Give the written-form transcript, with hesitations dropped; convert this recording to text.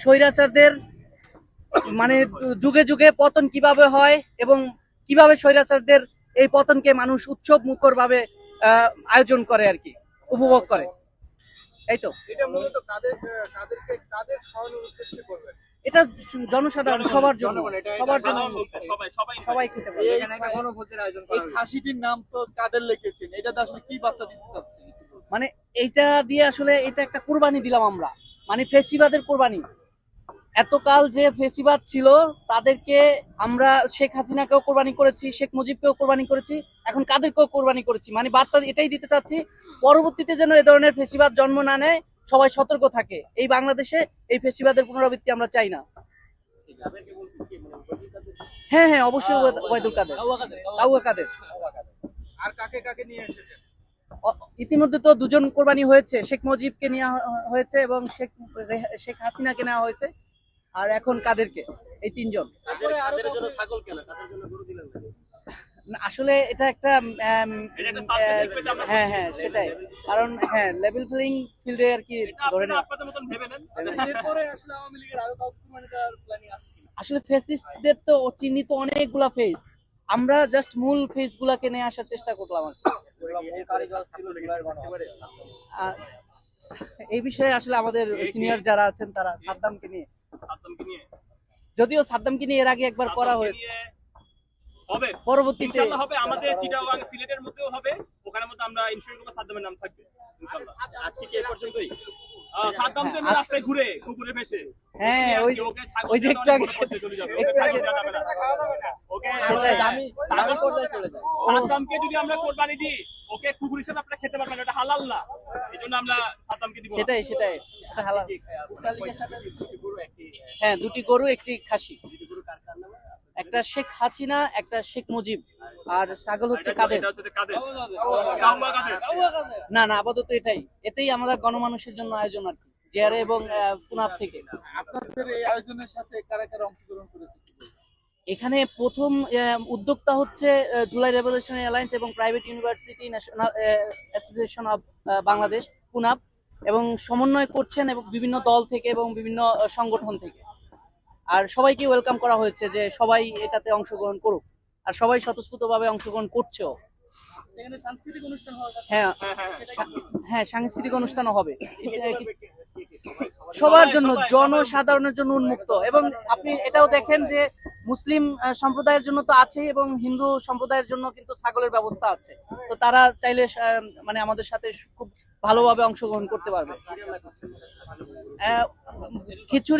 স্বৈরাচারদের মানে যুগে যুগে পতন কিভাবে হয় এবং কিভাবে স্বৈরাচারদের এই পতনকে মানুষ উৎসব মুখর ভাবে আয়োজন করে আর কি, উপভোগ করে। এই তো এটা মূলত কাদের খাওয়ানোর উদ্দেশ্যে করবেন? এটা জনসাধারণ সবার জন্য, সবার জন্য সবাই খেতে পারে। এখানে একটা গণভোজের আয়োজন করা হয়েছে। এই খাসিটির নাম তো কাদের লিখেছেন, এটাতে আসলে কি বার্তা দিতে চাচ্ছেন? মানে এইটা দিয়ে আসলে এটা একটা কুরবানি দিলাম আমরা, মানে ফেসিবাদের কুরবানি। এতকাল যে ফেসিবাদ ছিল তাদেরকে আমরা, শেখ হাসিনাকেও কোরবানি করেছি, শেখ মুজিবকেও কোরবানি করেছি, এখন কাদেরকেও কোরবানি করেছি। মানে বার্তা এটাই দিতে চাচ্ছি, পরবর্তীতে যেন এ ধরনের ফেসিবাদ জন্ম না নেয়, সবাই সতর্ক থাকে। এই বাংলাদেশে এই ফেসিবাদের পুনরাবৃত্তি আমরা চাই না। হ্যাঁ হ্যাঁ, অবশ্যই ওবায়দুল কাদের, কাউয়া কাদের। আর কাকে কাকে নিয়ে এসেছেন? ইতিমধ্যে তো দুজন কোরবানি হয়েছে, শেখ মুজিবকে নেওয়া হয়েছে এবং শেখ হাসিনাকে নেওয়া হয়েছে, আর এখন কাদেরকে, এই তিনজন। আসলে এটা একটা হ্যাঁ হ্যাঁ সেটাই, কারণ হ্যাঁ লেভেল প্লেইং ফিল্ডে আর কি ধরে না। আসলে ফেসিস্টদের তো চিহ্নিত অনেকগুলা ফেস, আমরা জাস্ট মূল ফেস গুলাকে নিয়ে আসার চেষ্টা করলাম আর কি। এই বিষয়ে আসলে আমাদের সিনিয়র যারা আছেন তারা সাদ্দামকে নিয়ে, যদিও সাদ্দামকে নিয়ে এর আগে একবার করা হয়েছে, হবে পরবর্তীতে ইনশাআল্লাহ হবে, আমাদের চিটাগাং সিলেটের মধ্যেও হবে, ওখানের মধ্যে আমরা ইনশিওর করব সাদ্দামের নাম থাকবে ইনশাআল্লাহ। আজকে কি এই পর্যন্তই? সাদ্দাম তো রাস্তায় ঘুরে কুকুরে ভেসে, হ্যাঁ ওই যে একটু আগে ওকে আমি সাদ্দামকে যদি আমরা কোরবানি দিই, ওকে কুকুর হিসেবে আপনারা খেতে পারবেন, এটা হালাল না, এজন্য আমরা সাদ্দামকে দিব। সেটাই এটা হালাল। হ্যাঁ, দুটি গরু একটি খাসি, একটা শেখ হাসিনা একটা শেখ মুজিব, আর ছাগল হচ্ছে কাদের। না না, আপাতত এতেই আমাদের গণমানুষের জন্য আয়োজন আর কি, জেআরএ এবং পুনাব থেকে। আপনাদের এই আয়োজনের সাথে কারা কারা অংশগ্রহণ করেছে? এখানে প্রথম উদ্যোক্তা হচ্ছে জুলাই রেভলিউশনারি অ্যালায়েন্স এবং private university national association of Bangladesh পুনাব, এবং সমন্বয় করছেন এবং বিভিন্ন দল থেকে এবং বিভিন্ন সংগঠন থেকে। আর সবাইকে ওয়েলকাম করা হয়েছে যে সবাই এটাতে অংশগ্রহণ করুক, আর সবাই স্বতঃস্ফূর্তভাবে অংশগ্রহণ করছেও। হ্যাঁ হ্যাঁ, সাংস্কৃতিক অনুষ্ঠানও হবে সবার জন্য, জনসাধারণের জন্য উন্মুক্ত। এবং আপনি এটাও দেখেন যে মুসলিম সম্প্রদায়ের জন্য তো আছেই, এবং হিন্দু সম্প্রদায়ের জন্য কিন্তু ছাগলের ব্যবস্থা আছে, তো তারা চাইলে মানে আমাদের সাথে খুব ভালোভাবে অংশগ্রহণ করতে পারবে। খিচুড়ি